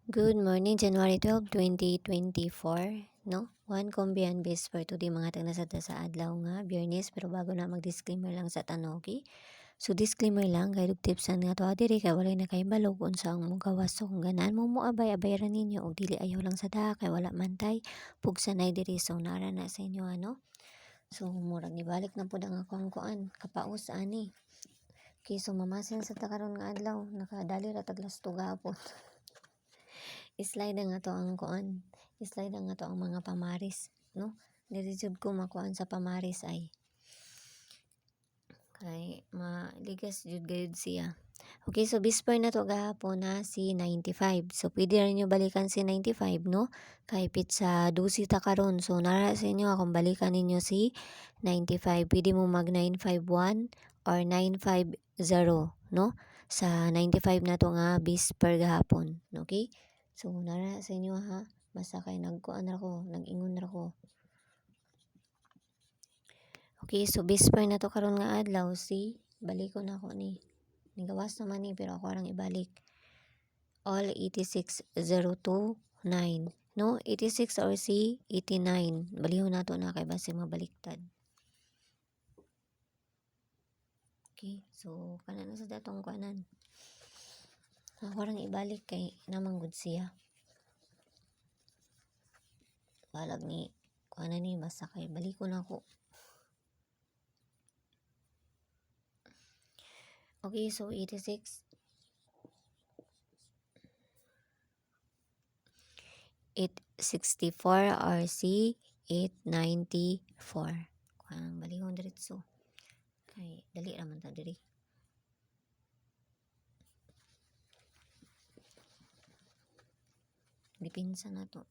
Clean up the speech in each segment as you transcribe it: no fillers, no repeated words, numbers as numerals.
Good morning, January 12, 2024, no? One kombiyan bes for today mga tagnasada sa adlaw nga, Biyernes, pero bago na mag-disclaimer lang sa tanogi. So disclaimer lang, kay tips nga to diri kay walay na kay balog unsa ang mong gawas so kung ganan mo abay ra ninyo og dili ayaw lang sa da kay wala man tay pugsanay diri so nara na sa inyo ano. So murag nibalik na pud ang akong kuan kapaos ani. Okay, so mamasin sa takaron nga adlaw nakadali ra taglas tugapon. Slide nga to ang kuan. Slide nga to ang mga pamaris, no? Dili jud ko makuan sa pamaris ay kay maligas jud gayud siya. Okay, so bisper na to gahapon na si 95. So pwede rin nyo balikan si 95, no? Kay pizza 12 ta karon. So nara sa inyo akong balikan ninyo si 95. Pwede mo mag 951 or 950, no? Sa 95 na to nga bisper gahapon, okay? So nara sa inyo ha. Basta kay nagkuan ra ko, nag-ingon ra ko. Okay, so bisper na to karon nga adlaw si balik ko na ako ni. Nigawas naman ni pero ako arang ibalik. All 86,029. No, 86 or si 89. Balihon nato na kay base mabaliktad. Okay, so kanan na sa datong kuanan. Ako arang ibalik kay namang good siya. Balag ni kuanan ni basta kay balik ko na ako. Okay, so 86. 864 RC 894. Kuan balihon diretso. Kay dali raman ta diri. Dipinsa na to.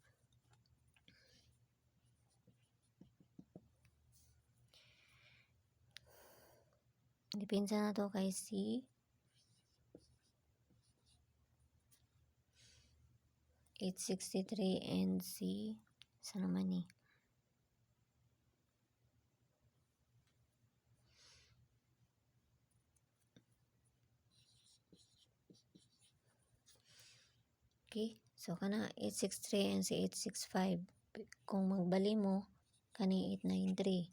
Dipinsa na to kay si 863 and si sa naman ni. Okay, so kana 863 and si 865. Kung magbali mo, kani 893.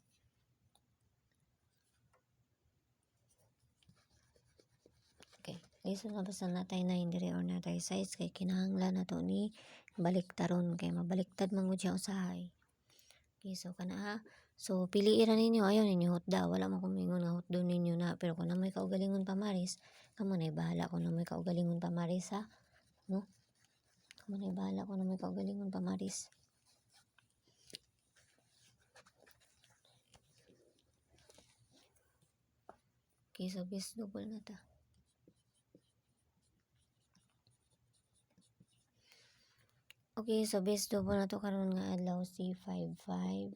Okay, lisod na basta natay 9 dire or natay size kay kinahanglan na to ni baliktaron kay mabaliktad mangud siya usahay. Okay, so kana ha. So piliin ra ninyo, ayaw ninyo hutda, wala man kumingon nga hutdo ninyo na, pero kung na may kaugalingon pamaris, kamo na bahala kung na may kaugalingon pamaris ha, no? Kamo na bahala kung na may kaugalingon pamaris. Okay, so bis double na ta. Okay, so base double na to karon nga adlaw si 55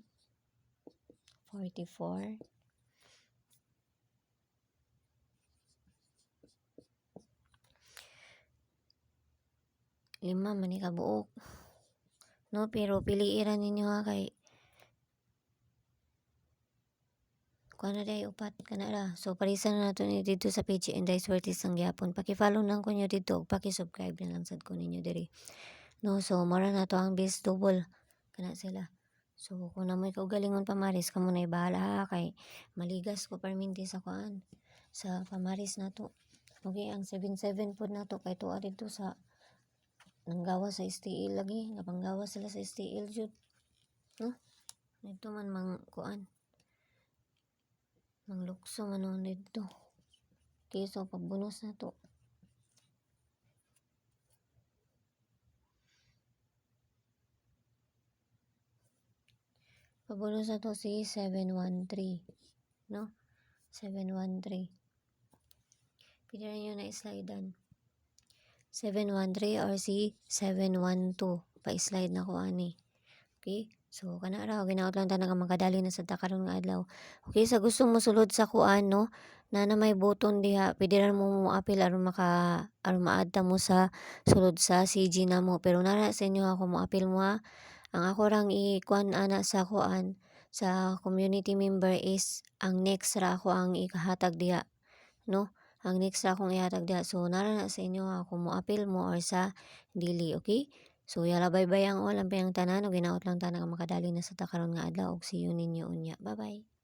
44 lima man ni kabuok, no? Pero piliin ninyo ha kay kuha na day upat kana ra. So parisan na nato ni dito sa page Inday Swertis ang gyapon. Paki-follow lang ko nyo dito, paki-subscribe na lang sad ko ninyo diri. No, so mara na to ang base double kana sila. So kung na may kaugalingon pamaris kamo na bahala ha kay maligas ko perminti sa kuan sa pamaris na to. Okay, ang 77 pod na to kay tuwa dito sa nanggawa sa STL lagi, napanggawa sila sa STL jud. No? Dito man mang kuan. Manglukso man dito. Okay, so pabunos na to. Pabunos na to si 713. No? 713. Pwede rin nyo na islidean. 713 or si 712. Pa-slide na ko ani. Okay? So, kana raw, ginaot lang ta nga makadali na sa takaron nga adlaw. Okay, sa gusto mo sulod sa kuan, no? Na may button diha, pwede rin mo apil aron maad ta mo sa sulod sa CG na mo. Pero nara sa inyo ako mo apil mo ha. Ang ako rang i-kuan ana sa kuan sa community member is ang next ra ako ang ikahatag diha, no? ang next ra akong ihatag diha. So nara na sa inyo ha kung mo-apil mo or sa dili, okay? So yala bye-bye ang all ang pinang tanan ug hinaot lang ta nga makadali na sa takaron nga adlaw ug see you ninyo unya. Bye-bye.